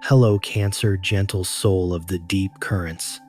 Hello, Cancer, gentle soul of the deep currents.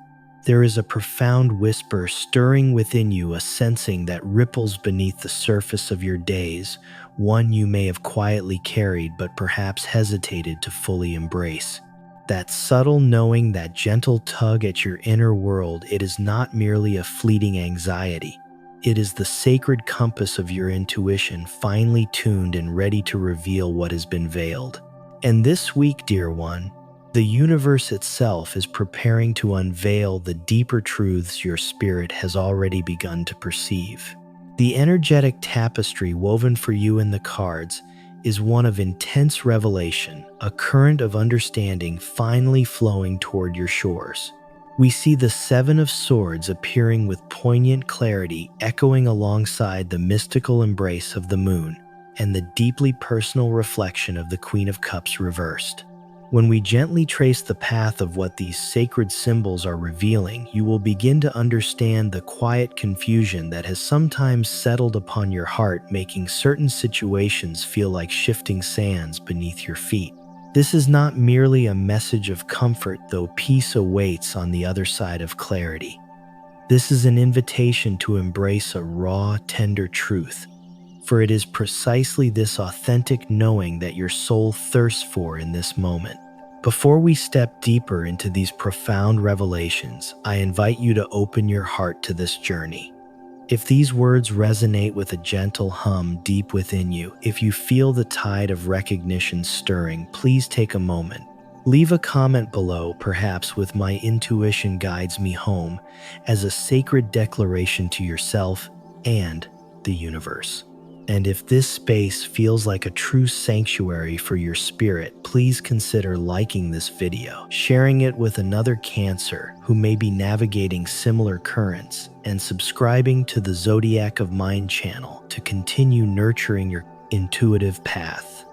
There is a profound whisper stirring within you, a sensing that ripples beneath the surface of your days, one you may have quietly carried but perhaps hesitated to fully embrace. That subtle knowing, that gentle tug at your inner world, it is not merely a fleeting anxiety. It is the sacred compass of your intuition, finely tuned and ready to reveal what has been veiled. And this week, dear one, the universe itself is preparing to unveil the deeper truths your spirit has already begun to perceive. The energetic tapestry woven for you in the cards is one of intense revelation, a current of understanding finally flowing toward your shores. We see the Seven of Swords appearing with poignant clarity, echoing alongside the mystical embrace of the moon and the deeply personal reflection of the Queen of Cups reversed. When we gently trace the path of what these sacred symbols are revealing, you will begin to understand the quiet confusion that has sometimes settled upon your heart, making certain situations feel like shifting sands beneath your feet. This is not merely a message of comfort, though peace awaits on the other side of clarity. This is an invitation to embrace a raw, tender truth, for it is precisely this authentic knowing that your soul thirsts for in this moment. Before we step deeper into these profound revelations, I invite you to open your heart to this journey. If these words resonate with a gentle hum deep within you, if you feel the tide of recognition stirring, please take a moment. Leave a comment below, perhaps with "My intuition guides me home," as a sacred declaration to yourself and the universe. And if this space feels like a true sanctuary for your spirit, please consider liking this video, sharing it with another Cancer who may be navigating similar currents, and subscribing to the Zodiac of Mind channel to continue nurturing your intuitive path.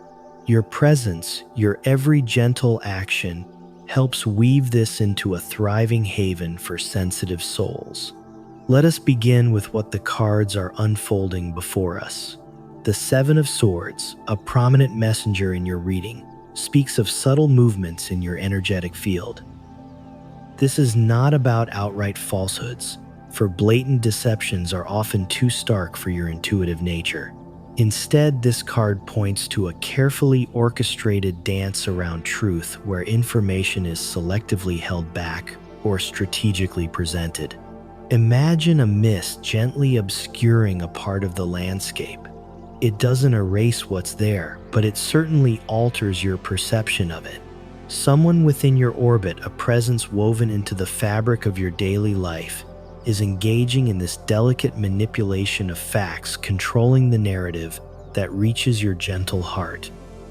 Your presence, your every gentle action, helps weave this into a thriving haven for sensitive souls. Let us begin with what the cards are unfolding before us. The Seven of Swords, a prominent messenger in your reading, speaks of subtle movements in your energetic field. This is not about outright falsehoods, for blatant deceptions are often too stark for your intuitive nature. Instead, this card points to a carefully orchestrated dance around truth, where information is selectively held back or strategically presented. Imagine a mist gently obscuring a part of the landscape. It doesn't erase what's there, but it certainly alters your perception of it. Someone within your orbit, a presence woven into the fabric of your daily life, is engaging in this delicate manipulation of facts, controlling the narrative that reaches your gentle heart.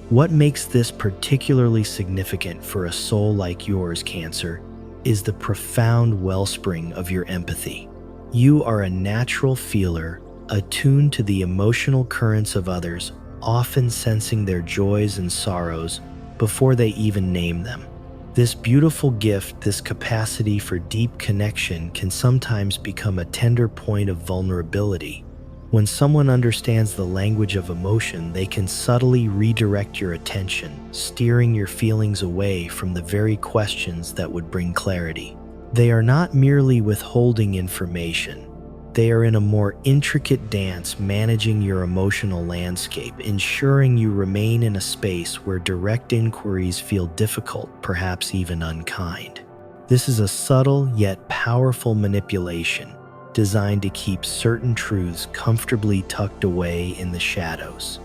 What makes this particularly significant for a soul like yours, Cancer, is the profound wellspring of your empathy. You are a natural feeler, attuned to the emotional currents of others, often sensing their joys and sorrows before they even name them. This beautiful gift, this capacity for deep connection, can sometimes become a tender point of vulnerability. When someone understands the language of emotion, they can subtly redirect your attention, steering your feelings away from the very questions that would bring clarity. They are not merely withholding information. They are in a more intricate dance, managing your emotional landscape, ensuring you remain in a space where direct inquiries feel difficult, perhaps even unkind. This is a subtle yet powerful manipulation, designed to keep certain truths comfortably tucked away in the shadows.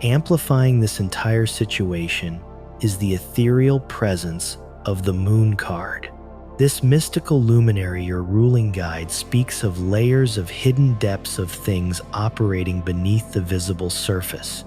Amplifying this entire situation is the ethereal presence of the Moon card. This mystical luminary or ruling guide speaks of layers of hidden depths of things operating beneath the visible surface.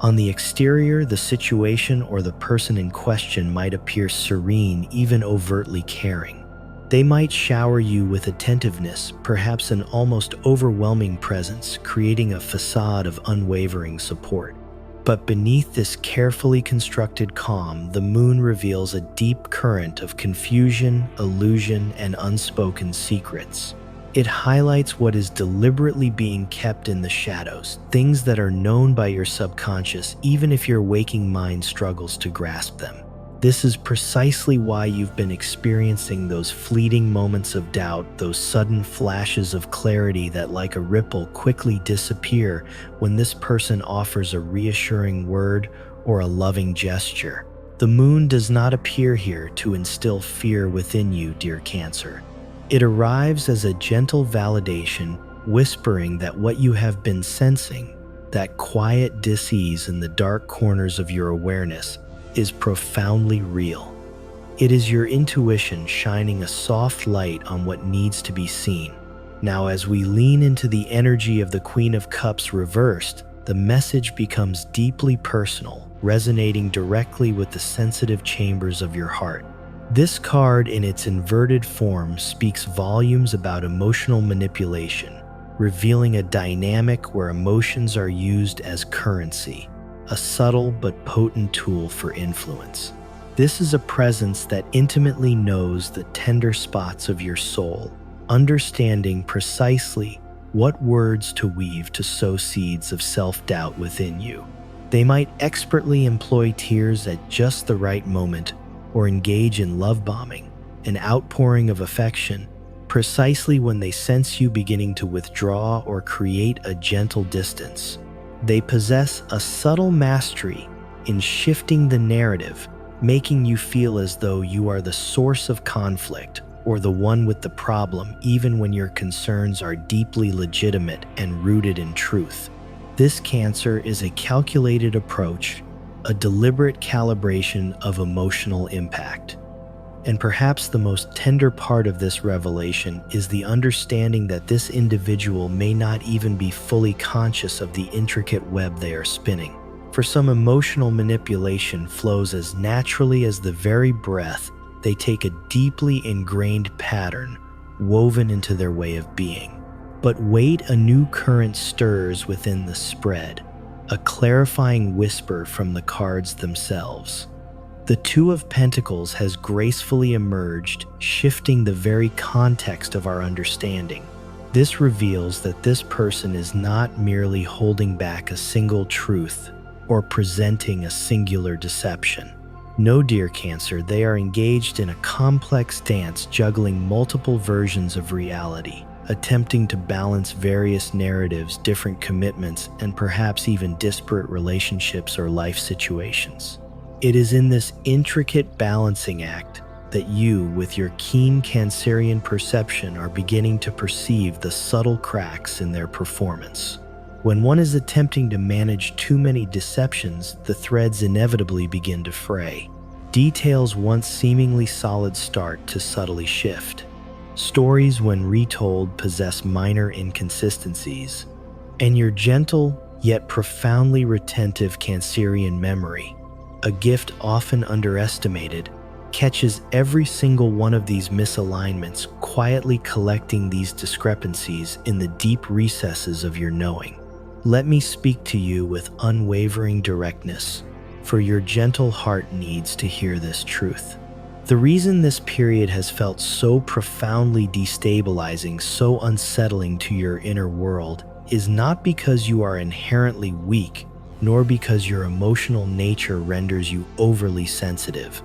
On the exterior, the situation or the person in question might appear serene, even overtly caring. They might shower you with attentiveness, perhaps an almost overwhelming presence, creating a facade of unwavering support. But beneath this carefully constructed calm, the moon reveals a deep current of confusion, illusion, and unspoken secrets. It highlights what is deliberately being kept in the shadows, things that are known by your subconscious even if your waking mind struggles to grasp them. This is precisely why you've been experiencing those fleeting moments of doubt, those sudden flashes of clarity that, like a ripple, quickly disappear when this person offers a reassuring word or a loving gesture. The moon does not appear here to instill fear within you, dear Cancer. It arrives as a gentle validation, whispering that what you have been sensing, that quiet dis-ease in the dark corners of your awareness, is profoundly real. It is your intuition shining a soft light on what needs to be seen. Now, as we lean into the energy of the Queen of Cups reversed, the message becomes deeply personal, resonating directly with the sensitive chambers of your heart. This card in its inverted form speaks volumes about emotional manipulation, revealing a dynamic where emotions are used as currency, a subtle but potent tool for influence. This is a presence that intimately knows the tender spots of your soul, understanding precisely what words to weave to sow seeds of self-doubt within you. They might expertly employ tears at just the right moment or engage in love bombing, an outpouring of affection, precisely when they sense you beginning to withdraw or create a gentle distance. They possess a subtle mastery in shifting the narrative, making you feel as though you are the source of conflict or the one with the problem, even when your concerns are deeply legitimate and rooted in truth. This Cancer is a calculated approach, a deliberate calibration of emotional impact. And perhaps the most tender part of this revelation is the understanding that this individual may not even be fully conscious of the intricate web they are spinning. For some, emotional manipulation flows as naturally as the very breath they take, a deeply ingrained pattern woven into their way of being. But wait, a new current stirs within the spread, a clarifying whisper from the cards themselves. The Two of Pentacles has gracefully emerged, shifting the very context of our understanding. This reveals that this person is not merely holding back a single truth or presenting a singular deception. No, dear Cancer, they are engaged in a complex dance, juggling multiple versions of reality, attempting to balance various narratives, different commitments, and perhaps even disparate relationships or life situations. It is in this intricate balancing act that you, with your keen Cancerian perception, are beginning to perceive the subtle cracks in their performance. When one is attempting to manage too many deceptions, the threads inevitably begin to fray. Details once seemingly solid start to subtly shift. Stories, when retold, possess minor inconsistencies. And your gentle, yet profoundly retentive Cancerian memory, a gift often underestimated, catches every single one of these misalignments, quietly collecting these discrepancies in the deep recesses of your knowing. Let me speak to you with unwavering directness, for your gentle heart needs to hear this truth. The reason this period has felt so profoundly destabilizing, so unsettling to your inner world, is not because you are inherently weak, nor because your emotional nature renders you overly sensitive.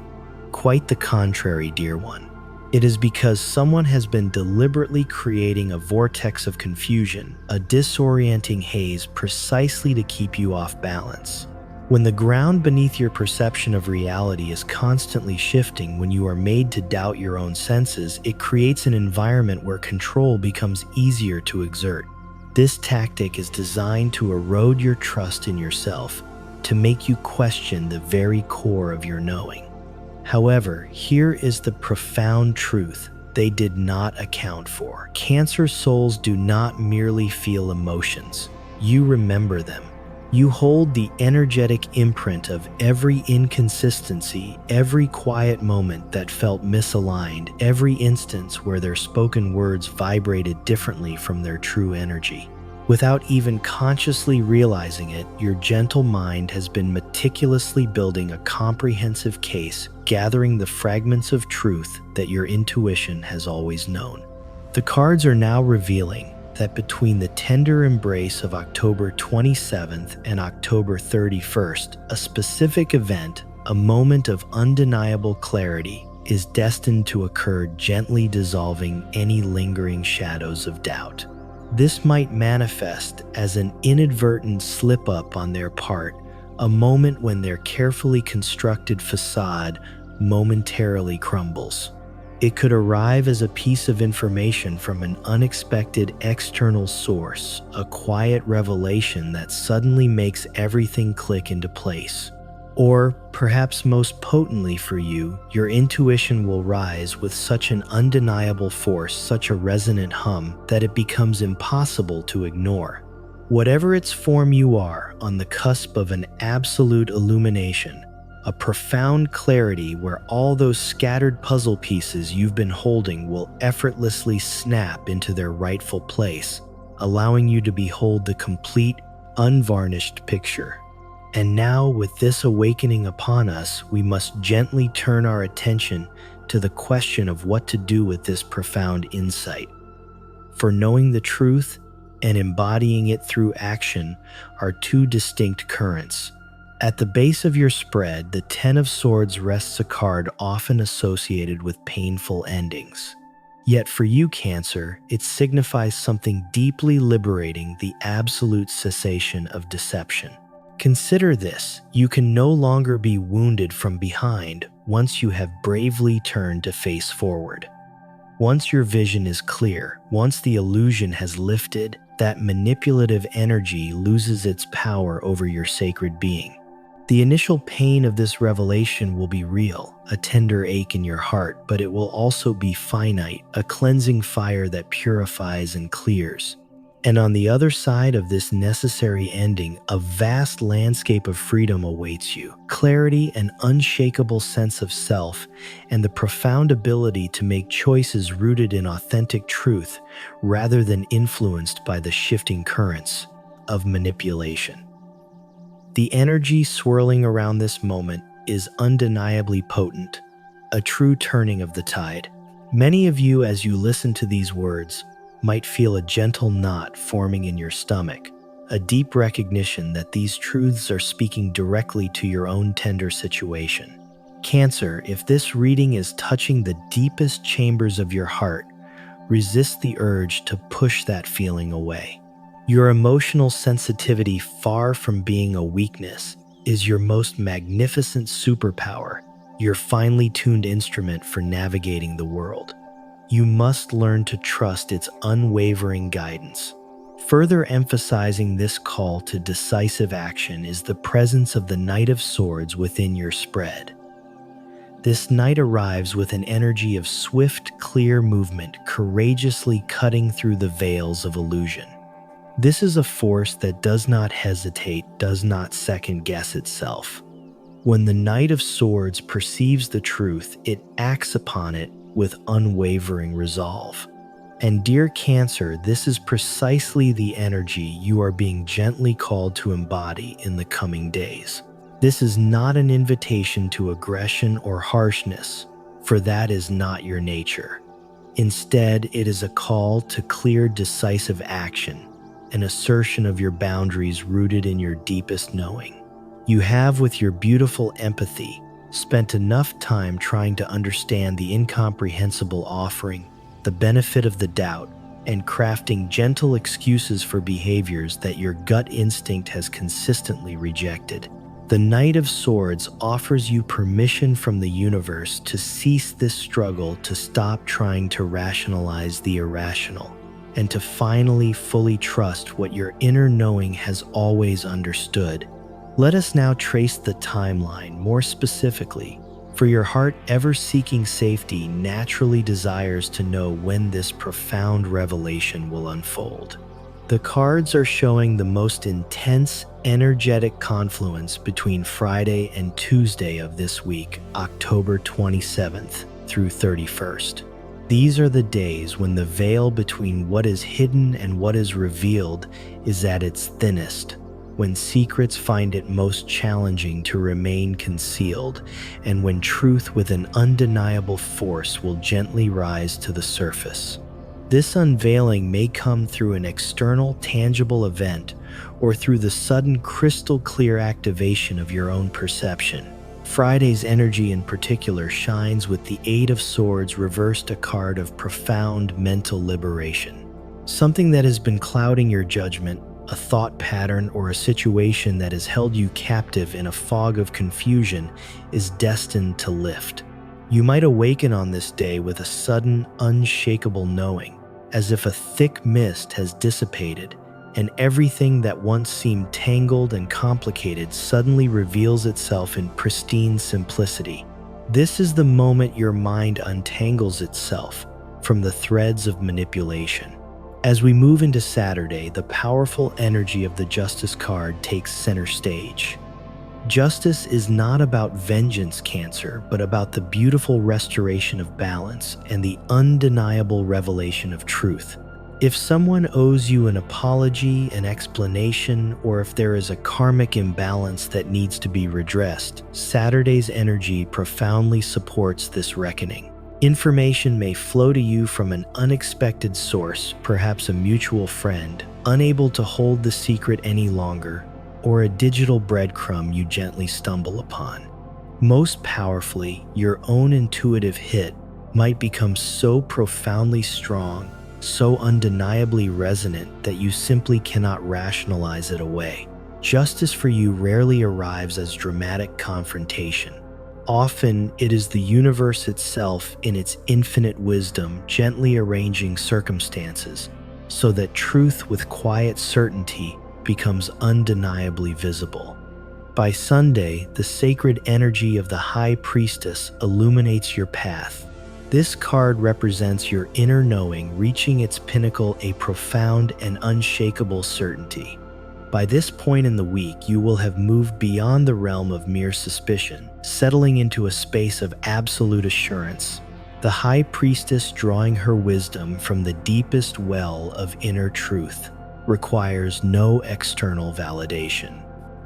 Quite the contrary, dear one. It is because someone has been deliberately creating a vortex of confusion, a disorienting haze, precisely to keep you off balance. When the ground beneath your perception of reality is constantly shifting, when you are made to doubt your own senses, it creates an environment where control becomes easier to exert. This tactic is designed to erode your trust in yourself, to make you question the very core of your knowing. However, here is the profound truth they did not account for. Cancer souls do not merely feel emotions. You remember them. You hold the energetic imprint of every inconsistency, every quiet moment that felt misaligned, every instance where their spoken words vibrated differently from their true energy. Without even consciously realizing it, your gentle mind has been meticulously building a comprehensive case, gathering the fragments of truth that your intuition has always known. The cards are now revealing that between the tender embrace of October 27th and October 31st, a specific event, a moment of undeniable clarity is destined to occur, gently dissolving any lingering shadows of doubt. This might manifest as an inadvertent slip-up on their part, a moment when their carefully constructed facade momentarily crumbles. It could arrive as a piece of information from an unexpected external source, a quiet revelation that suddenly makes everything click into place. Or, perhaps most potently for you, your intuition will rise with such an undeniable force, such a resonant hum, that it becomes impossible to ignore. Whatever its form, you are on the cusp of an absolute illumination, a profound clarity where all those scattered puzzle pieces you've been holding will effortlessly snap into their rightful place, allowing you to behold the complete, unvarnished picture. And now, with this awakening upon us, we must gently turn our attention to the question of what to do with this profound insight. For knowing the truth and embodying it through action are two distinct currents. At the base of your spread, the Ten of Swords rests, a card often associated with painful endings. Yet for you, Cancer, it signifies something deeply liberating, the absolute cessation of deception. Consider this: you can no longer be wounded from behind once you have bravely turned to face forward. Once your vision is clear, once the illusion has lifted, that manipulative energy loses its power over your sacred being. The initial pain of this revelation will be real, a tender ache in your heart, but it will also be finite, a cleansing fire that purifies and clears. And on the other side of this necessary ending, a vast landscape of freedom awaits you. Clarity, an unshakable sense of self, and the profound ability to make choices rooted in authentic truth rather than influenced by the shifting currents of manipulation. The energy swirling around this moment is undeniably potent, a true turning of the tide. Many of you, as you listen to these words, might feel a gentle knot forming in your stomach, a deep recognition that these truths are speaking directly to your own tender situation. Cancer, if this reading is touching the deepest chambers of your heart, resist the urge to push that feeling away. Your emotional sensitivity, far from being a weakness, is your most magnificent superpower, your finely tuned instrument for navigating the world. You must learn to trust its unwavering guidance. Further emphasizing this call to decisive action is the presence of the Knight of Swords within your spread. This knight arrives with an energy of swift, clear movement, courageously cutting through the veils of illusion. This is a force that does not hesitate, does not second-guess itself. When the Knight of Swords perceives the truth, it acts upon it with unwavering resolve. And dear Cancer, this is precisely the energy you are being gently called to embody in the coming days. This is not an invitation to aggression or harshness, for that is not your nature. Instead, it is a call to clear, decisive action, an assertion of your boundaries rooted in your deepest knowing. You have, with your beautiful empathy, spent enough time trying to understand the incomprehensible, offering the benefit of the doubt, and crafting gentle excuses for behaviors that your gut instinct has consistently rejected. The Knight of Swords offers you permission from the universe to cease this struggle, to stop trying to rationalize the irrational, and to finally fully trust what your inner knowing has always understood. Let us now trace the timeline more specifically, for your heart, ever seeking safety, naturally desires to know when this profound revelation will unfold. The cards are showing the most intense, energetic confluence between Friday and Tuesday of this week, October 27th through 31st. These are the days when the veil between what is hidden and what is revealed is at its thinnest, when secrets find it most challenging to remain concealed, and when truth with an undeniable force will gently rise to the surface. This unveiling may come through an external, tangible event, or through the sudden, crystal clear activation of your own perception. Friday's energy in particular shines with the Eight of Swords reversed, a card of profound mental liberation. Something that has been clouding your judgment, a thought pattern or a situation that has held you captive in a fog of confusion, is destined to lift. You might awaken on this day with a sudden, unshakable knowing, as if a thick mist has dissipated, and everything that once seemed tangled and complicated suddenly reveals itself in pristine simplicity. This is the moment your mind untangles itself from the threads of manipulation. As we move into Saturday, the powerful energy of the Justice card takes center stage. Justice is not about vengeance, Cancer, but about the beautiful restoration of balance and the undeniable revelation of truth. If someone owes you an apology, an explanation, or if there is a karmic imbalance that needs to be redressed, Saturday's energy profoundly supports this reckoning. Information may flow to you from an unexpected source, perhaps a mutual friend, unable to hold the secret any longer, or a digital breadcrumb you gently stumble upon. Most powerfully, your own intuitive hit might become so profoundly strong, so undeniably resonant that you simply cannot rationalize it away. Justice for you rarely arrives as dramatic confrontation. Often, it is the universe itself in its infinite wisdom gently arranging circumstances so that truth with quiet certainty becomes undeniably visible. By Sunday, the sacred energy of the High Priestess illuminates your path. This card represents your inner knowing reaching its pinnacle, a profound and unshakable certainty. By this point in the week, you will have moved beyond the realm of mere suspicion, settling into a space of absolute assurance. The High Priestess, drawing her wisdom from the deepest well of inner truth, requires no external validation.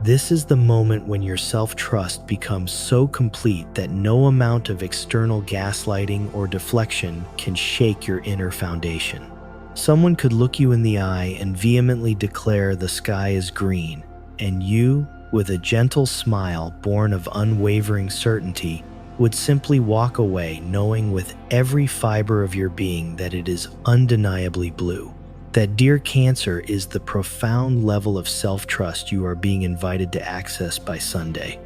This is the moment when your self-trust becomes so complete that no amount of external gaslighting or deflection can shake your inner foundation. Someone could look you in the eye and vehemently declare the sky is green, and you, with a gentle smile born of unwavering certainty, would simply walk away knowing with every fiber of your being that it is undeniably blue. That, dear Cancer, is the profound level of self-trust you are being invited to access by Sunday.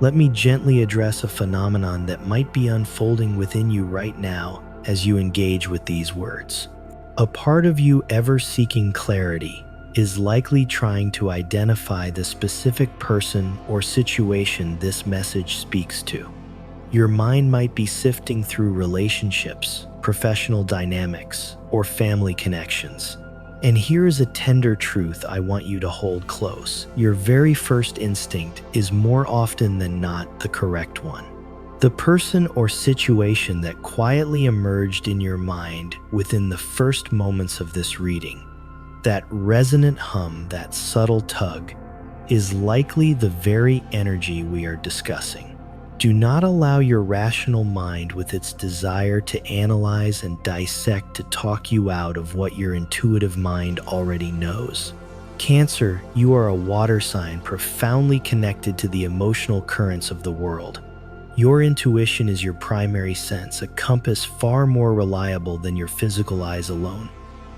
Let me gently address a phenomenon that might be unfolding within you right now as you engage with these words. A part of you ever seeking clarity is likely trying to identify the specific person or situation this message speaks to. Your mind might be sifting through relationships, professional dynamics, or family connections. And here is a tender truth I want you to hold close. Your very first instinct is more often than not the correct one. The person or situation that quietly emerged in your mind within the first moments of this reading, that resonant hum, that subtle tug, is likely the very energy we are discussing. Do not allow your rational mind with its desire to analyze and dissect to talk you out of what your intuitive mind already knows. Cancer, you are a water sign profoundly connected to the emotional currents of the world. Your intuition is your primary sense, a compass far more reliable than your physical eyes alone.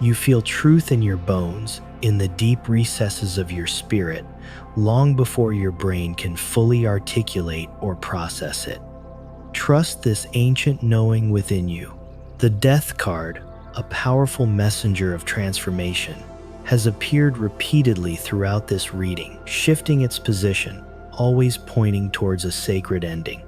You feel truth in your bones, in the deep recesses of your spirit, long before your brain can fully articulate or process it. Trust this ancient knowing within you. The Death card, a powerful messenger of transformation, has appeared repeatedly throughout this reading, shifting its position, always pointing towards a sacred ending.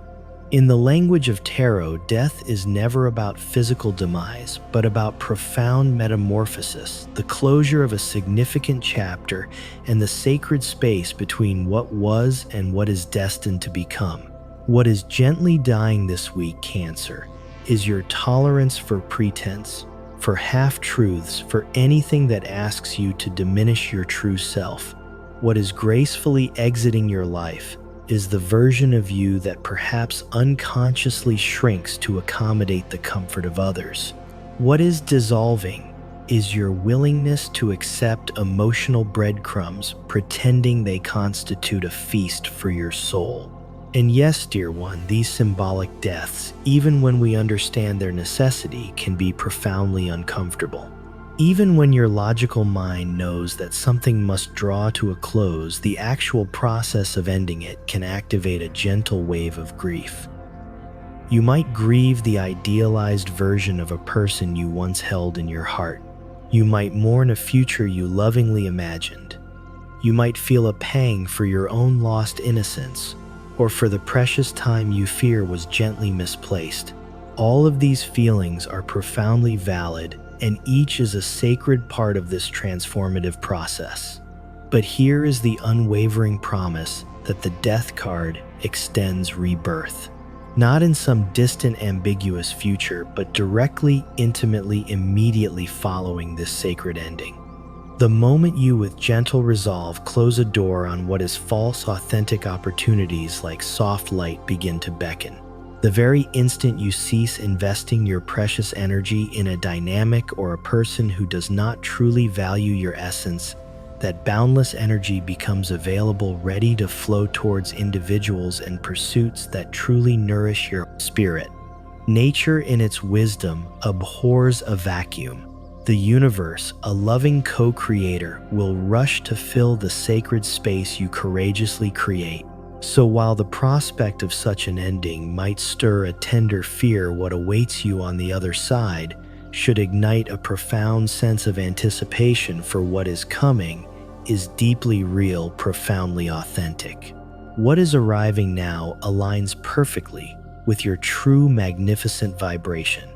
In the language of tarot, death is never about physical demise, but about profound metamorphosis, the closure of a significant chapter, and the sacred space between what was and what is destined to become. What is gently dying this week, Cancer, is your tolerance for pretense, for half-truths, for anything that asks you to diminish your true self. What is gracefully exiting your life is the version of you that perhaps unconsciously shrinks to accommodate the comfort of others. What is dissolving is your willingness to accept emotional breadcrumbs, pretending they constitute a feast for your soul. And yes, dear one, these symbolic deaths, even when we understand their necessity, can be profoundly uncomfortable. Even when your logical mind knows that something must draw to a close, the actual process of ending it can activate a gentle wave of grief. You might grieve the idealized version of a person you once held in your heart. You might mourn a future you lovingly imagined. You might feel a pang for your own lost innocence, or for the precious time you fear was gently misplaced. All of these feelings are profoundly valid, and each is a sacred part of this transformative process. But here is the unwavering promise that the death card extends rebirth. Not in some distant, ambiguous future, but directly, intimately, immediately following this sacred ending. The moment you, with gentle resolve, close a door on what is false, authentic opportunities like soft light begin to beckon. The very instant you cease investing your precious energy in a dynamic or a person who does not truly value your essence, that boundless energy becomes available, ready to flow towards individuals and pursuits that truly nourish your spirit. Nature, in its wisdom, abhors a vacuum. The universe, a loving co-creator, will rush to fill the sacred space you courageously create. So while the prospect of such an ending might stir a tender fear, what awaits you on the other side should ignite a profound sense of anticipation for what is coming, is deeply real, profoundly authentic. What is arriving now aligns perfectly with your true magnificent vibration,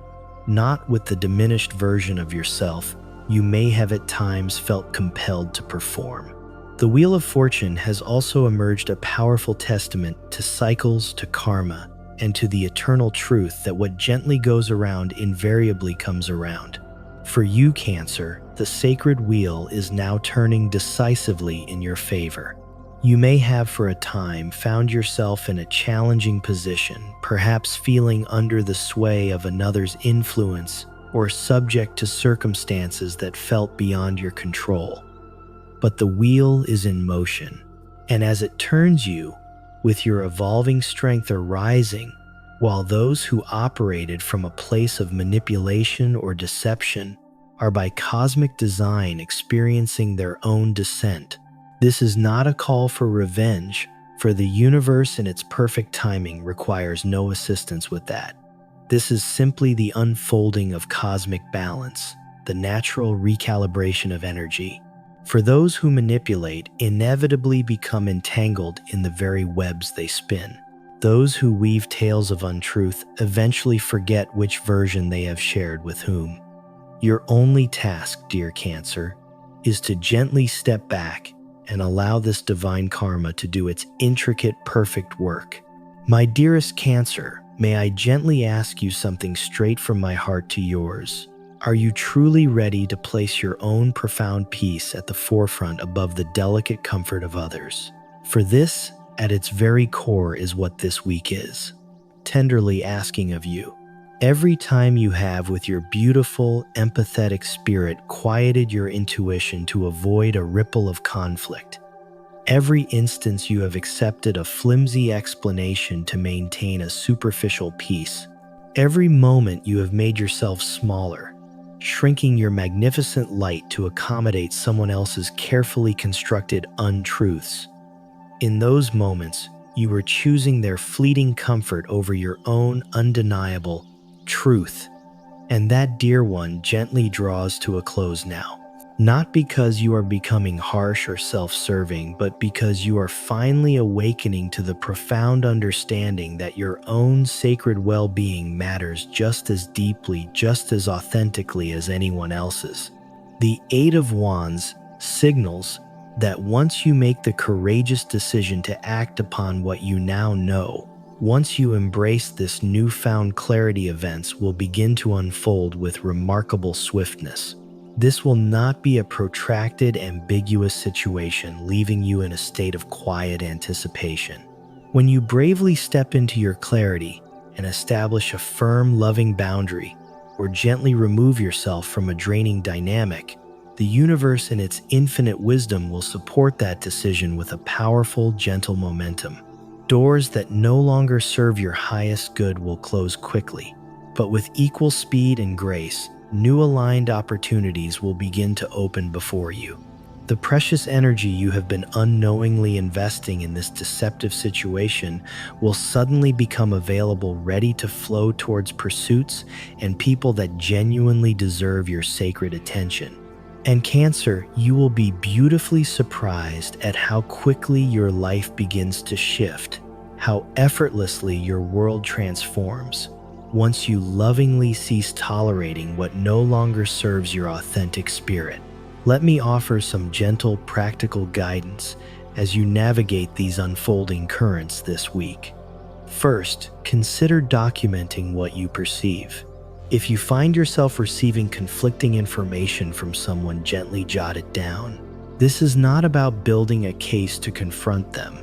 not with the diminished version of yourself you may have at times felt compelled to perform. The Wheel of Fortune has also emerged a powerful testament to cycles, to karma, and to the eternal truth that what gently goes around invariably comes around. For you, Cancer, the sacred wheel is now turning decisively in your favor. You may have for a time found yourself in a challenging position, perhaps feeling under the sway of another's influence or subject to circumstances that felt beyond your control. But the wheel is in motion, and as it turns, you, with your evolving strength, are rising, while those who operated from a place of manipulation or deception are by cosmic design experiencing their own descent. This is not a call for revenge, for the universe in its perfect timing requires no assistance with that. This is simply the unfolding of cosmic balance, the natural recalibration of energy. For those who manipulate inevitably become entangled in the very webs they spin. Those who weave tales of untruth eventually forget which version they have shared with whom. Your only task, dear Cancer, is to gently step back and allow this divine karma to do its intricate, perfect work. My dearest Cancer, may I gently ask you something straight from my heart to yours? Are you truly ready to place your own profound peace at the forefront above the delicate comfort of others? For this, at its very core, is what this week is. Tenderly asking of you. Every time you have, with your beautiful, empathetic spirit, quieted your intuition to avoid a ripple of conflict. Every instance you have accepted a flimsy explanation to maintain a superficial peace. Every moment you have made yourself smaller, shrinking your magnificent light to accommodate someone else's carefully constructed untruths. In those moments, you were choosing their fleeting comfort over your own undeniable truth. And that, dear one, gently draws to a close now. Not because you are becoming harsh or self-serving, but because you are finally awakening to the profound understanding that your own sacred well-being matters just as deeply, just as authentically as anyone else's. The Eight of Wands signals that once you make the courageous decision to act upon what you now know, once you embrace this newfound clarity, events will begin to unfold with remarkable swiftness. This will not be a protracted, ambiguous situation, leaving you in a state of quiet anticipation. When you bravely step into your clarity and establish a firm, loving boundary, or gently remove yourself from a draining dynamic, the universe in its infinite wisdom will support that decision with a powerful, gentle momentum. Doors that no longer serve your highest good will close quickly, but with equal speed and grace, new aligned opportunities will begin to open before you. The precious energy you have been unknowingly investing in this deceptive situation will suddenly become available, ready to flow towards pursuits and people that genuinely deserve your sacred attention. And Cancer, you will be beautifully surprised at how quickly your life begins to shift, how effortlessly your world transforms, once you lovingly cease tolerating what no longer serves your authentic spirit. Let me offer some gentle, practical guidance as you navigate these unfolding currents this week. First, consider documenting what you perceive. If you find yourself receiving conflicting information from someone, gently jot it down. This is not about building a case to confront them,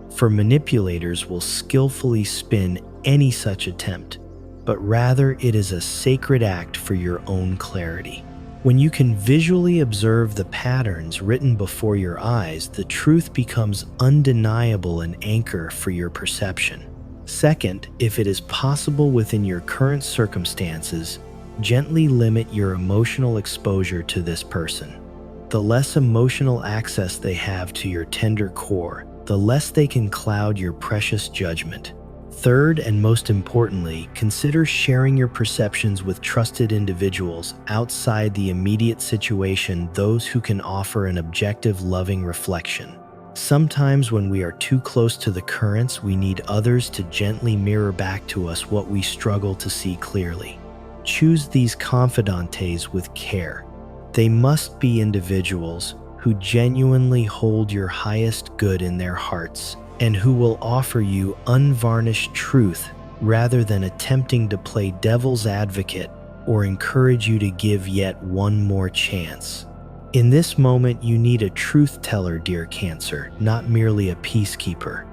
for manipulators will skillfully spin any such attempt, but rather it is a sacred act for your own clarity. When you can visually observe the patterns written before your eyes, the truth becomes undeniable, an anchor for your perception. Second, if it is possible within your current circumstances, gently limit your emotional exposure to this person. The less emotional access they have to your tender core, the less they can cloud your precious judgment. Third, and most importantly, consider sharing your perceptions with trusted individuals outside the immediate situation, those who can offer an objective, loving reflection. Sometimes when we are too close to the currents, we need others to gently mirror back to us what we struggle to see clearly. Choose these confidantes with care. They must be individuals who genuinely hold your highest good in their hearts, and who will offer you unvarnished truth rather than attempting to play devil's advocate or encourage you to give yet one more chance. In this moment, you need a truth teller, dear Cancer, not merely a peacekeeper.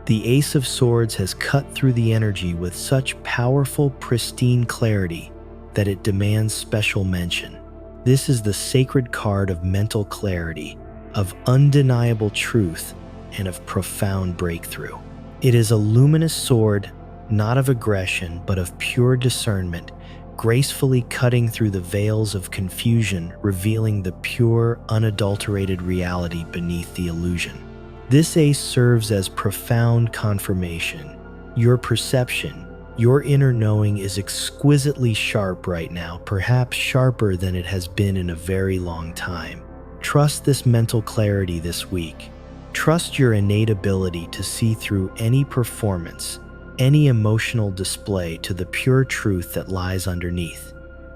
The Ace of Swords has cut through the energy with such powerful, pristine clarity that it demands special mention. This is the sacred card of mental clarity, of undeniable truth, and of profound breakthrough. It is a luminous sword, not of aggression, but of pure discernment, gracefully cutting through the veils of confusion, revealing the pure, unadulterated reality beneath the illusion. This ace serves as profound confirmation. Your perception, your inner knowing is exquisitely sharp right now, perhaps sharper than it has been in a very long time. Trust this mental clarity this week. Trust your innate ability to see through any performance, any emotional display, to the pure truth that lies underneath.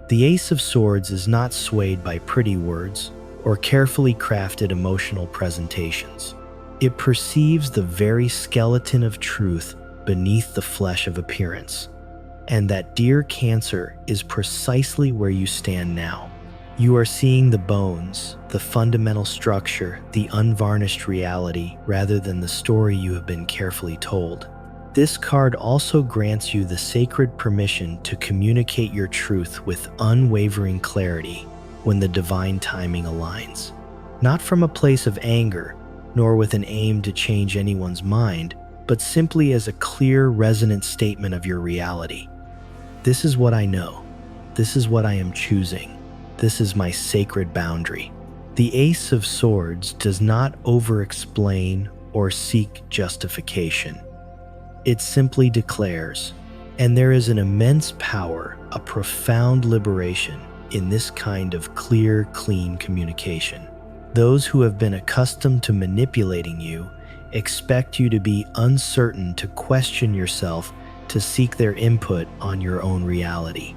The Ace of Swords is not swayed by pretty words or carefully crafted emotional presentations. It perceives the very skeleton of truth beneath the flesh of appearance. And that, dear Cancer, is precisely where you stand now. You are seeing the bones, the fundamental structure, the unvarnished reality, rather than the story you have been carefully told. This card also grants you the sacred permission to communicate your truth with unwavering clarity when the divine timing aligns. Not from a place of anger, nor with an aim to change anyone's mind, but simply as a clear, resonant statement of your reality. This is what I know. This is what I am choosing. This is my sacred boundary. The Ace of Swords does not over-explain or seek justification. It simply declares, and there is an immense power, a profound liberation in this kind of clear, clean communication. Those who have been accustomed to manipulating you expect you to be uncertain, to question yourself, to seek their input on your own reality.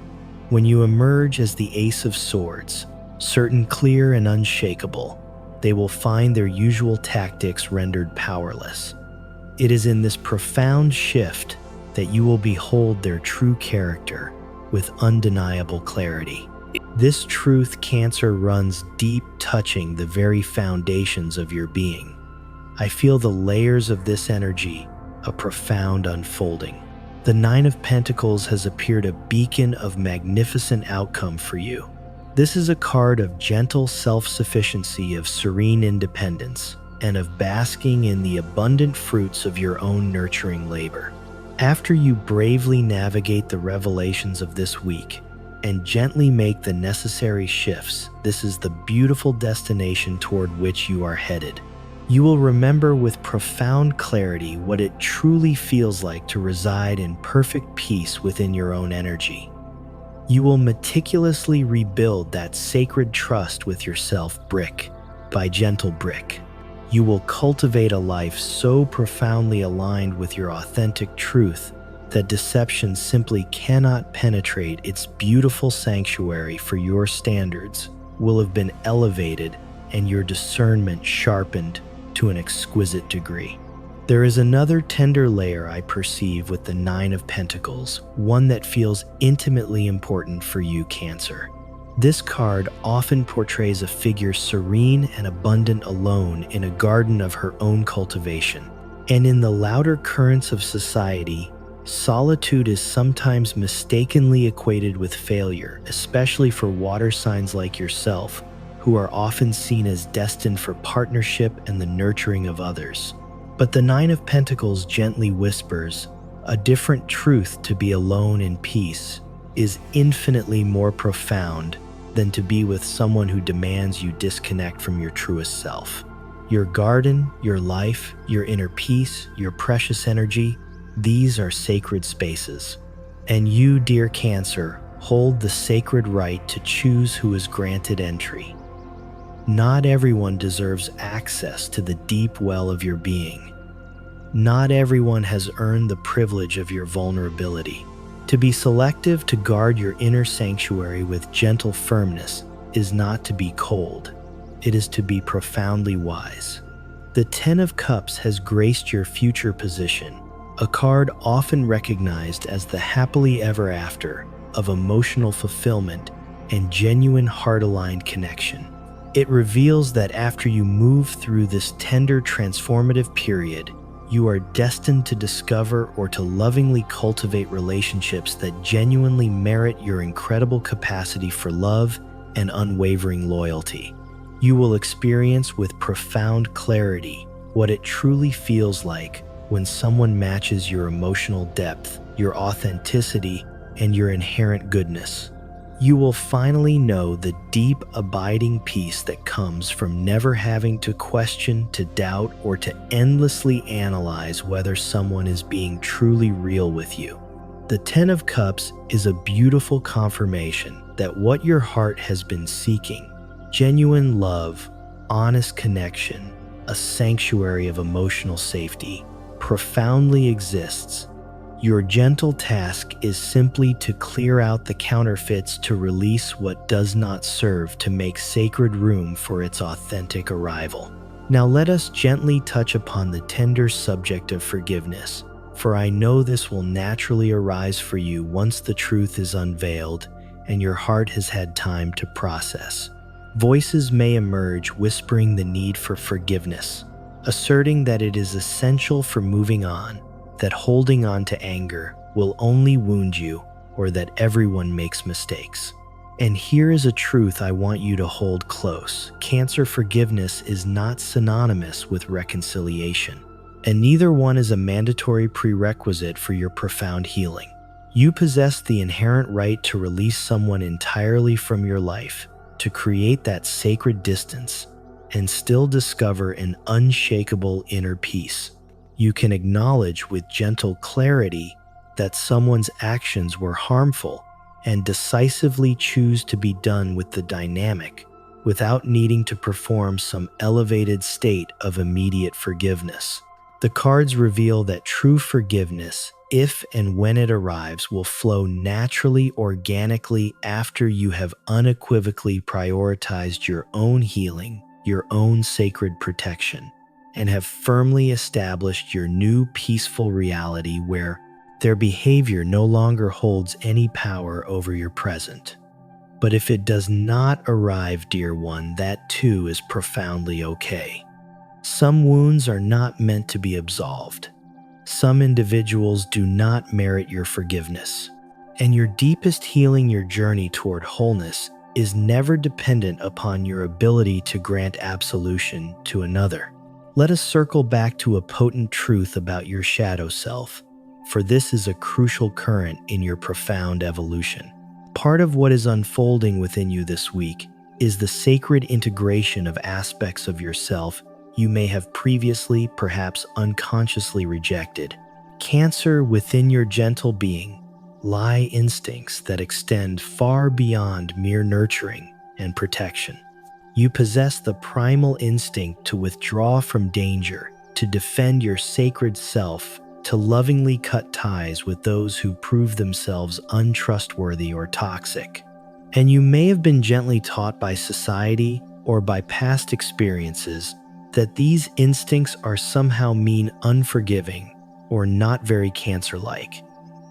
When you emerge as the Ace of Swords, certain, clear, and unshakable, they will find their usual tactics rendered powerless. It is in this profound shift that you will behold their true character with undeniable clarity. This truth, Cancer, runs deep, touching the very foundations of your being. I feel the layers of this energy, a profound unfolding. The Nine of Pentacles has appeared a beacon of magnificent outcome for you. This is a card of gentle self-sufficiency, of serene independence, and of basking in the abundant fruits of your own nurturing labor. After you bravely navigate the revelations of this week and gently make the necessary shifts, this is the beautiful destination toward which you are headed. You will remember with profound clarity what it truly feels like to reside in perfect peace within your own energy. You will meticulously rebuild that sacred trust with yourself brick by gentle brick. You will cultivate a life so profoundly aligned with your authentic truth that deception simply cannot penetrate. Its beautiful sanctuary for your standards will have been elevated and your discernment sharpened to an exquisite degree. There is another tender layer I perceive with the Nine of Pentacles, one that feels intimately important for you, Cancer. This card often portrays a figure serene and abundant alone in a garden of her own cultivation. And in the louder currents of society, solitude is sometimes mistakenly equated with failure, especially for water signs like yourself, who are often seen as destined for partnership and the nurturing of others. But the Nine of Pentacles gently whispers, a different truth: to be alone in peace is infinitely more profound than to be with someone who demands you disconnect from your truest self. Your garden, your life, your inner peace, your precious energy, these are sacred spaces. And you, dear Cancer, hold the sacred right to choose who is granted entry. Not everyone deserves access to the deep well of your being. Not everyone has earned the privilege of your vulnerability. To be selective, to guard your inner sanctuary with gentle firmness, is not to be cold. It is to be profoundly wise. The Ten of Cups has graced your future position, a card often recognized as the happily ever after of emotional fulfillment and genuine heart-aligned connection. It reveals that after you move through this tender, transformative period, you are destined to discover or to lovingly cultivate relationships that genuinely merit your incredible capacity for love and unwavering loyalty. You will experience with profound clarity what it truly feels like when someone matches your emotional depth, your authenticity, and your inherent goodness. You will finally know the deep, abiding peace that comes from never having to question, to doubt, or to endlessly analyze whether someone is being truly real with you. The Ten of Cups is a beautiful confirmation that what your heart has been seeking, genuine love, honest connection, a sanctuary of emotional safety, profoundly exists. Your gentle task is simply to clear out the counterfeits, to release what does not serve, to make sacred room for its authentic arrival. Now let us gently touch upon the tender subject of forgiveness, for I know this will naturally arise for you once the truth is unveiled and your heart has had time to process. Voices may emerge whispering the need for forgiveness, asserting that it is essential for moving on, that holding on to anger will only wound you, or that everyone makes mistakes. And here is a truth I want you to hold close. Cancer, forgiveness is not synonymous with reconciliation, and neither one is a mandatory prerequisite for your profound healing. You possess the inherent right to release someone entirely from your life, to create that sacred distance, and still discover an unshakable inner peace. You can acknowledge with gentle clarity that someone's actions were harmful and decisively choose to be done with the dynamic without needing to perform some elevated state of immediate forgiveness. The cards reveal that true forgiveness, if and when it arrives, will flow naturally, organically, after you have unequivocally prioritized your own healing, your own sacred protection, and have firmly established your new peaceful reality where their behavior no longer holds any power over your present. But if it does not arrive, dear one, that too is profoundly okay. Some wounds are not meant to be absolved. Some individuals do not merit your forgiveness. And your deepest healing, your journey toward wholeness, is never dependent upon your ability to grant absolution to another. Let us circle back to a potent truth about your shadow self, for this is a crucial current in your profound evolution. Part of what is unfolding within you this week is the sacred integration of aspects of yourself you may have previously, perhaps unconsciously rejected. Cancer, within your gentle being lie instincts that extend far beyond mere nurturing and protection. You possess the primal instinct to withdraw from danger, to defend your sacred self, to lovingly cut ties with those who prove themselves untrustworthy or toxic. And you may have been gently taught by society or by past experiences that these instincts are somehow mean, unforgiving, or not very Cancer-like.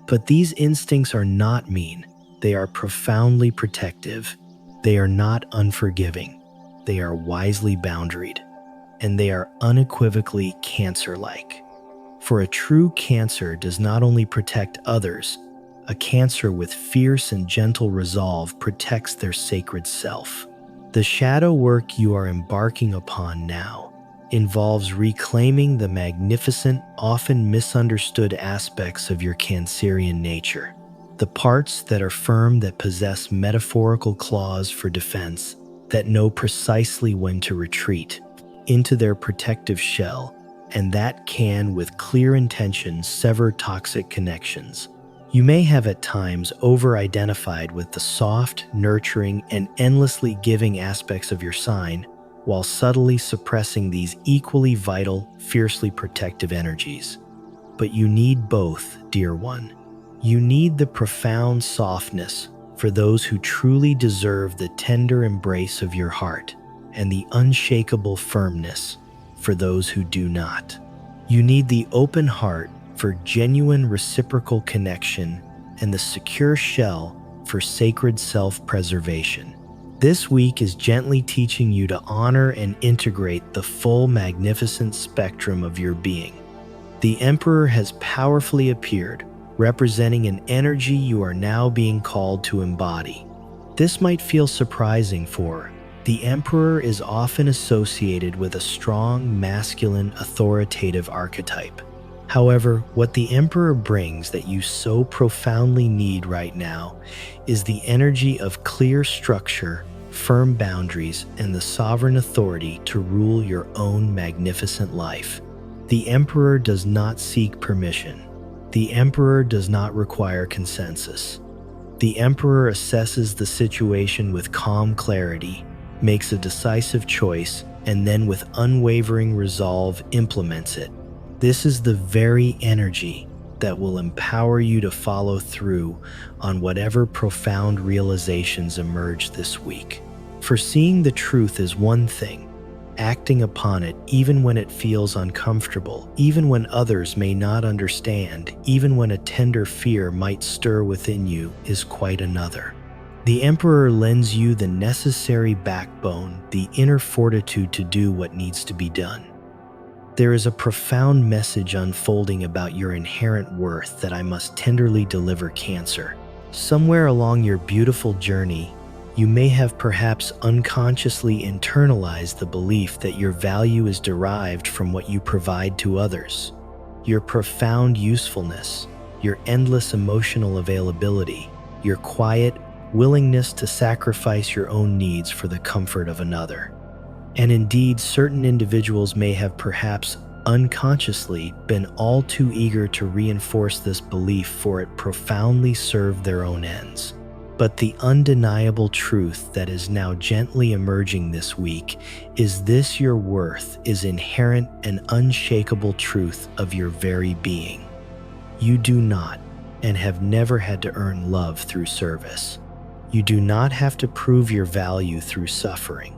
But these instincts are not mean. They are profoundly protective. They are not unforgiving. They are wisely boundaried. And they are unequivocally Cancer-like. For a true Cancer does not only protect others, a Cancer with fierce and gentle resolve protects their sacred self. The shadow work you are embarking upon now involves reclaiming the magnificent, often misunderstood aspects of your Cancerian nature. The parts that are firm, that possess metaphorical claws for defense, that know precisely when to retreat into their protective shell, and that can, with clear intention, sever toxic connections. You may have at times over-identified with the soft, nurturing, and endlessly giving aspects of your sign, while subtly suppressing these equally vital, fiercely protective energies. But you need both, dear one. You need the profound softness for those who truly deserve the tender embrace of your heart, and the unshakable firmness for those who do not. You need the open heart for genuine reciprocal connection, and the secure shell for sacred self-preservation. This week is gently teaching you to honor and integrate the full magnificent spectrum of your being. The Emperor has powerfully appeared, representing an energy you are now being called to embody. This might feel surprising, for the Emperor is often associated with a strong, masculine, authoritative archetype. However, what the Emperor brings that you so profoundly need right now is the energy of clear structure, firm boundaries, and the sovereign authority to rule your own magnificent life. The Emperor does not seek permission. The Emperor does not require consensus. The Emperor assesses the situation with calm clarity, makes a decisive choice, and then with unwavering resolve implements it. This is the very energy that will empower you to follow through on whatever profound realizations emerge this week. For seeing the truth is one thing, acting upon it even when it feels uncomfortable, even when others may not understand, even when a tender fear might stir within you, is quite another. The Emperor lends you the necessary backbone, the inner fortitude to do what needs to be done. There is a profound message unfolding about your inherent worth that I must tenderly deliver, Cancer. Somewhere along your beautiful journey, you may have perhaps unconsciously internalized the belief that your value is derived from what you provide to others. Your profound usefulness, your endless emotional availability, your quiet willingness to sacrifice your own needs for the comfort of another. And indeed, certain individuals may have perhaps unconsciously been all too eager to reinforce this belief, for it profoundly served their own ends. But the undeniable truth that is now gently emerging this week is this: your worth is inherent and unshakable truth of your very being. You do not and have never had to earn love through service. You do not have to prove your value through suffering.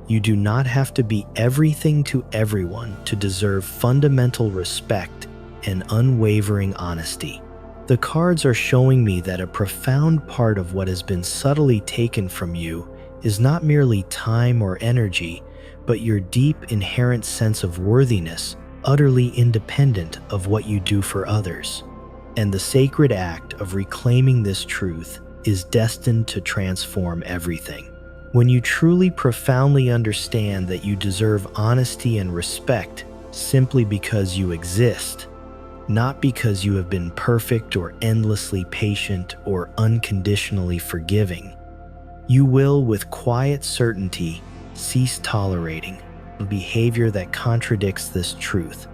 You do not have to be everything to everyone to deserve fundamental respect and unwavering honesty. The cards are showing me that a profound part of what has been subtly taken from you is not merely time or energy, but your deep inherent sense of worthiness, utterly independent of what you do for others. And the sacred act of reclaiming this truth is destined to transform everything. When you truly profoundly understand that you deserve honesty and respect simply because you exist, not because you have been perfect or endlessly patient or unconditionally forgiving, you will, with quiet certainty, cease tolerating a behavior that contradicts this truth.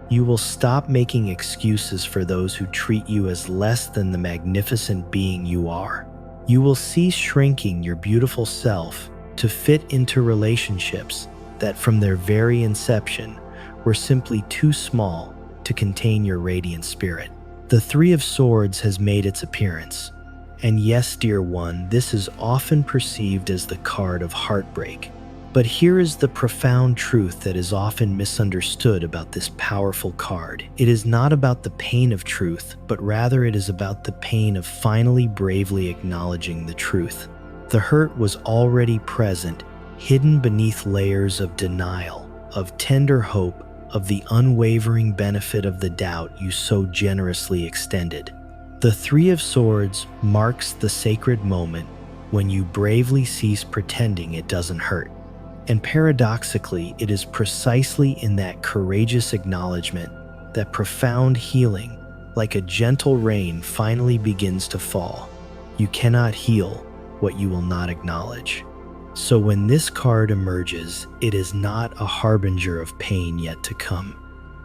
You will stop making excuses for those who treat you as less than the magnificent being you are. You will cease shrinking your beautiful self to fit into relationships that from their very inception were simply too small to contain your radiant spirit. The Three of Swords has made its appearance. And yes, dear one, this is often perceived as the card of heartbreak. But here is the profound truth that is often misunderstood about this powerful card. It is not about the pain of truth, but rather it is about the pain of finally bravely acknowledging the truth. The hurt was already present, hidden beneath layers of denial, of tender hope, of the unwavering benefit of the doubt you so generously extended. The Three of Swords marks the sacred moment when you bravely cease pretending it doesn't hurt. And paradoxically, it is precisely in that courageous acknowledgement that profound healing, like a gentle rain, finally begins to fall. You cannot heal what you will not acknowledge. So when this card emerges, it is not a harbinger of pain yet to come.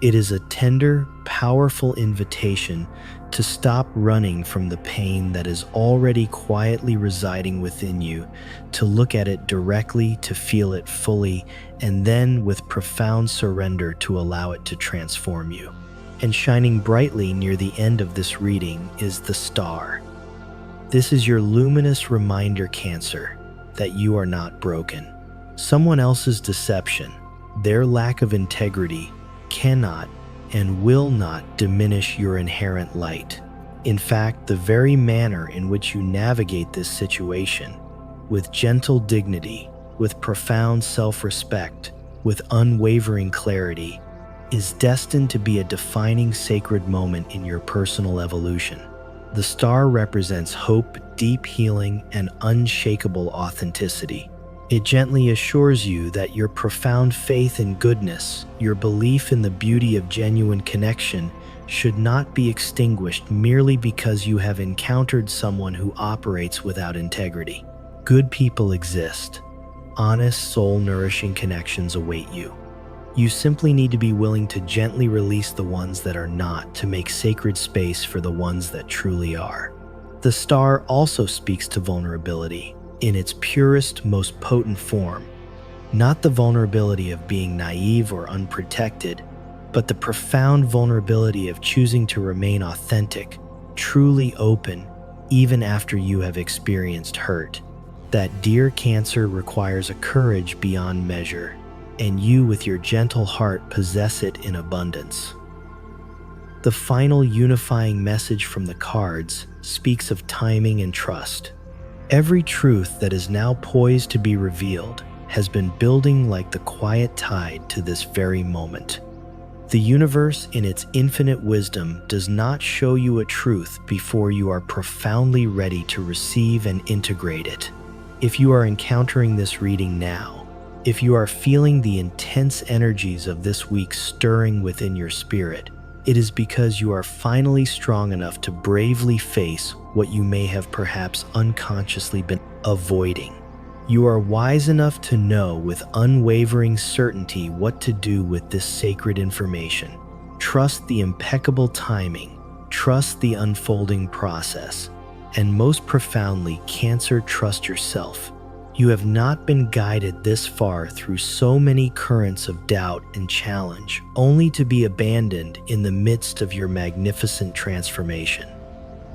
It is a tender, powerful invitation to stop running from the pain that is already quietly residing within you, to look at it directly, to feel it fully, and then with profound surrender to allow it to transform you. And shining brightly near the end of this reading is the star. This is your luminous reminder, Cancer, that you are not broken. Someone else's deception, their lack of integrity, cannot and will not diminish your inherent light. In fact, the very manner in which you navigate this situation, with gentle dignity, with profound self-respect, with unwavering clarity, is destined to be a defining sacred moment in your personal evolution. The star represents hope, deep healing, and unshakable authenticity. It gently assures you that your profound faith in goodness, your belief in the beauty of genuine connection, should not be extinguished merely because you have encountered someone who operates without integrity. Good people exist. Honest, soul-nourishing connections await you. You simply need to be willing to gently release the ones that are not, to make sacred space for the ones that truly are. The star also speaks to vulnerability in its purest, most potent form. Not the vulnerability of being naive or unprotected, but the profound vulnerability of choosing to remain authentic, truly open, even after you have experienced hurt. That, dear Cancer, requires a courage beyond measure, and you, with your gentle heart, possess it in abundance. The final unifying message from the cards speaks of timing and trust. Every truth that is now poised to be revealed has been building like the quiet tide to this very moment. The universe, in its infinite wisdom, does not show you a truth before you are profoundly ready to receive and integrate it. If you are encountering this reading now, if you are feeling the intense energies of this week stirring within your spirit, it is because you are finally strong enough to bravely face what you may have perhaps unconsciously been avoiding. You are wise enough to know with unwavering certainty what to do with this sacred information. Trust the impeccable timing, trust the unfolding process, and most profoundly, Cancer, trust yourself. You have not been guided this far through so many currents of doubt and challenge, only to be abandoned in the midst of your magnificent transformation.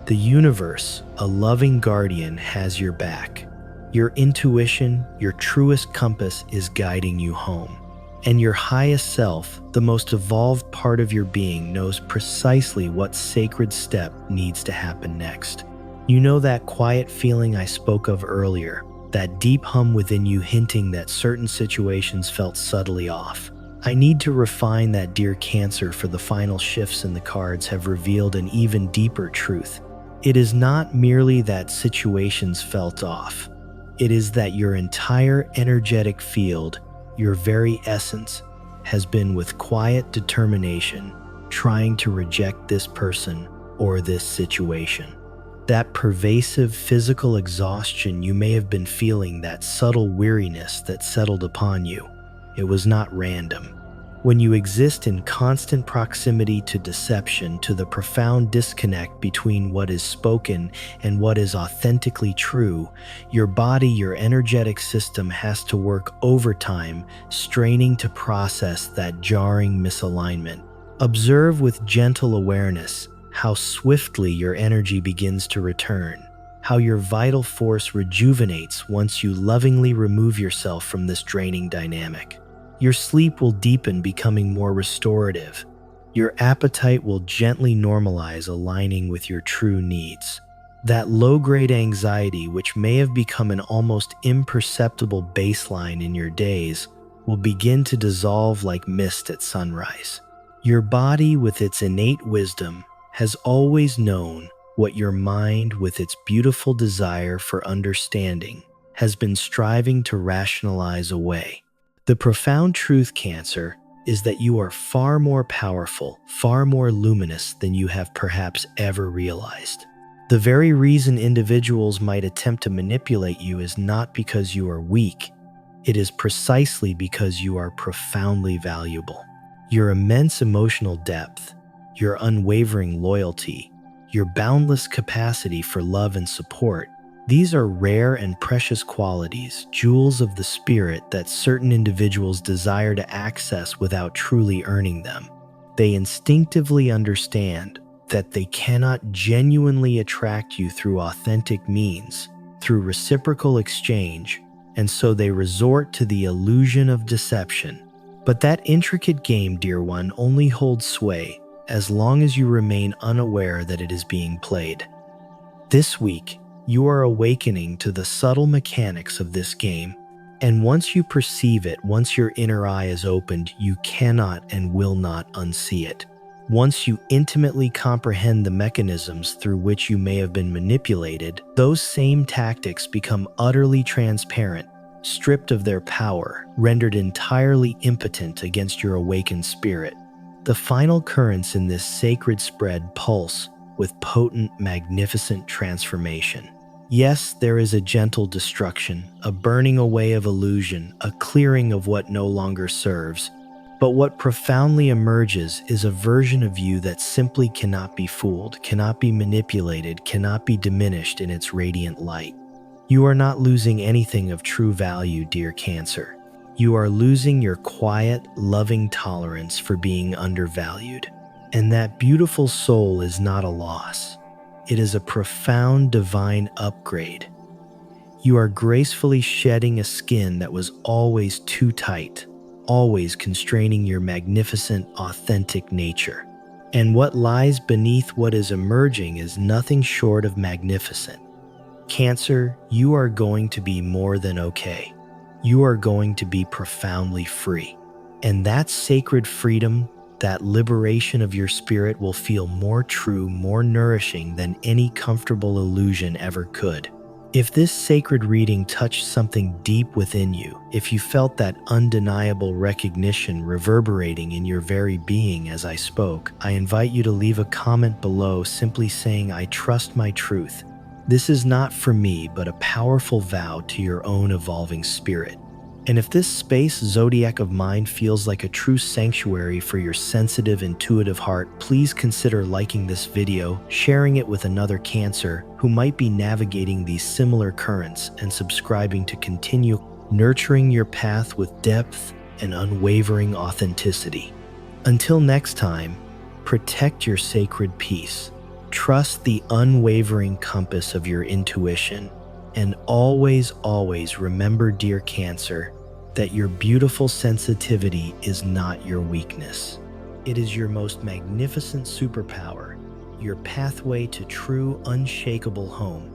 The universe, a loving guardian, has your back. Your intuition, your truest compass, is guiding you home. And your highest self, the most evolved part of your being, knows precisely what sacred step needs to happen next. You know that quiet feeling I spoke of earlier, that deep hum within you hinting that certain situations felt subtly off. I need to refine that, dear Cancer, for the final shifts in the cards have revealed an even deeper truth. It is not merely that situations felt off. It is that your entire energetic field, your very essence, has been with quiet determination trying to reject this person or this situation. That pervasive physical exhaustion you may have been feeling, that subtle weariness that settled upon you, it was not random. When you exist in constant proximity to deception, to the profound disconnect between what is spoken and what is authentically true, your body, your energetic system has to work overtime, straining to process that jarring misalignment. Observe with gentle awareness how swiftly your energy begins to return, how your vital force rejuvenates once you lovingly remove yourself from this draining dynamic. Your sleep will deepen, becoming more restorative. Your appetite will gently normalize, aligning with your true needs. That low-grade anxiety, which may have become an almost imperceptible baseline in your days, will begin to dissolve like mist at sunrise. Your body, with its innate wisdom, has always known what your mind, with its beautiful desire for understanding, has been striving to rationalize away. The profound truth, Cancer, is that you are far more powerful, far more luminous than you have perhaps ever realized. The very reason individuals might attempt to manipulate you is not because you are weak. It is precisely because you are profoundly valuable. Your immense emotional depth, your unwavering loyalty, your boundless capacity for love and support, these are rare and precious qualities, jewels of the spirit that certain individuals desire to access without truly earning them. They instinctively understand that they cannot genuinely attract you through authentic means, through reciprocal exchange, and so they resort to the illusion of deception. But that intricate game, dear one, only holds sway as long as you remain unaware that it is being played. This week, you are awakening to the subtle mechanics of this game, and once you perceive it, once your inner eye is opened, you cannot and will not unsee it. Once you intimately comprehend the mechanisms through which you may have been manipulated, those same tactics become utterly transparent, stripped of their power, rendered entirely impotent against your awakened spirit. The final currents in this sacred spread pulse with potent, magnificent transformation. Yes, there is a gentle destruction, a burning away of illusion, a clearing of what no longer serves. But what profoundly emerges is a version of you that simply cannot be fooled, cannot be manipulated, cannot be diminished in its radiant light. You are not losing anything of true value, dear Cancer. You are losing your quiet, loving tolerance for being undervalued. And that beautiful soul is not a loss. It is a profound divine upgrade. You are gracefully shedding a skin that was always too tight, always constraining your magnificent, authentic nature. And what lies beneath what is emerging is nothing short of magnificent. Cancer, you are going to be more than okay. You are going to be profoundly free. And that sacred freedom, that liberation of your spirit will feel more true, more nourishing than any comfortable illusion ever could. If this sacred reading touched something deep within you, if you felt that undeniable recognition reverberating in your very being as I spoke, I invite you to leave a comment below simply saying, "I trust my truth." This is not for me, but a powerful vow to your own evolving spirit. And if this space, Zodiac of mine, feels like a true sanctuary for your sensitive, intuitive heart, please consider liking this video, sharing it with another Cancer who might be navigating these similar currents, and subscribing to continue nurturing your path with depth and unwavering authenticity. Until next time, protect your sacred peace, trust the unwavering compass of your intuition, and always, always remember, dear Cancer, that your beautiful sensitivity is not your weakness. It is your most magnificent superpower, your pathway to true, unshakable home.